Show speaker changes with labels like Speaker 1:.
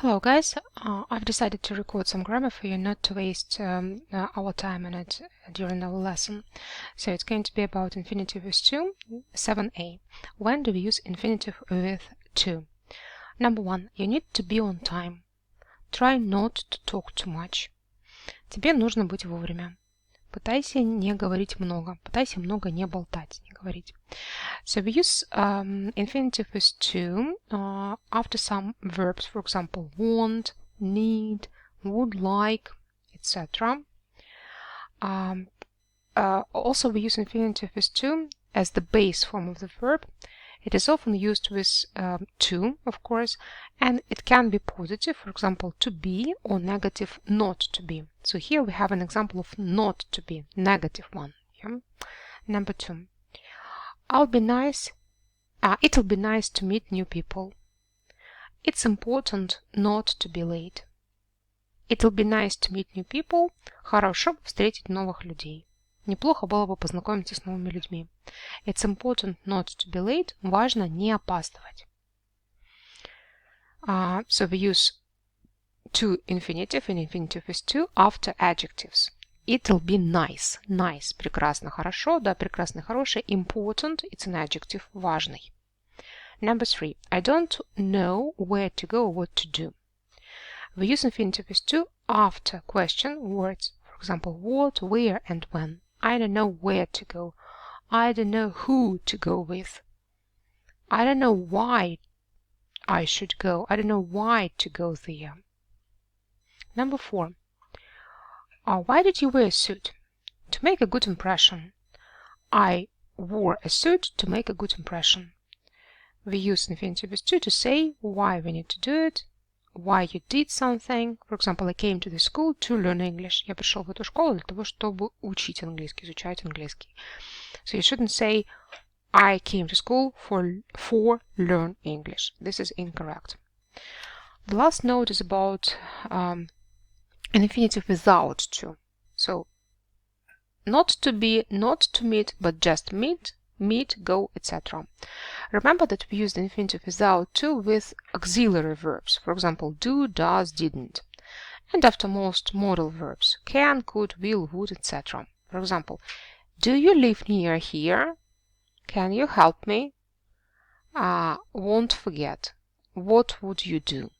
Speaker 1: Hello guys, I've decided to record some grammar for you, not to waste our time on it during our lesson. So it's going to be about infinitive with to, 7a. When do we use infinitive with to? Number 1. You need to be on time. Try not to talk too much. Тебе нужно быть вовремя. Пытайся не говорить много. Пытайся много не болтать, не говорить. So we use infinitive with to after some verbs, for example, want, need, would like, etc. Also, we use infinitive with to as the base form of the verb. It is often used with to, of course, and it can be positive, for example, to be, or negative, not to be. So here we have an example of not to be, negative one. Yeah? Number 2. It'll be nice to meet new people. It's important not to be late. It'll be nice to meet new people. Хорошо бы встретить новых людей. Неплохо было бы познакомиться с новыми людьми. It's important not to be late. Важно не опаздывать. So we use to infinitive and infinitive with to after adjectives. It'll be nice. Nice. Прекрасно, хорошо. Да, прекрасно, хорошее. Important. It's an adjective. Важный. Number 3. I don't know where to go or what to do. We use infinitive with to after question words. For example, what, where, and when. I don't know where to go. I don't know who to go with. I don't know why I should go. I don't know why to go there. Number 4. Why did you wear a suit? To make a good impression. I wore a suit to make a good impression. We use infinitive with to say why we need to do it, why you did something. For example, I came to the school to learn English. Я пришел в эту школу для того, чтобы учить английский, изучать английский. So you shouldn't say I came to school for learn English. This is incorrect. The last note is about an infinitive without to. So not to be, not to meet, but just meet, go, etc. Remember that we use the infinitive without to with auxiliary verbs. For example, do, does, didn't. And after most modal verbs. Can, could, will, would, etc. For example, do you live near here? Can you help me? Won't forget. What would you do?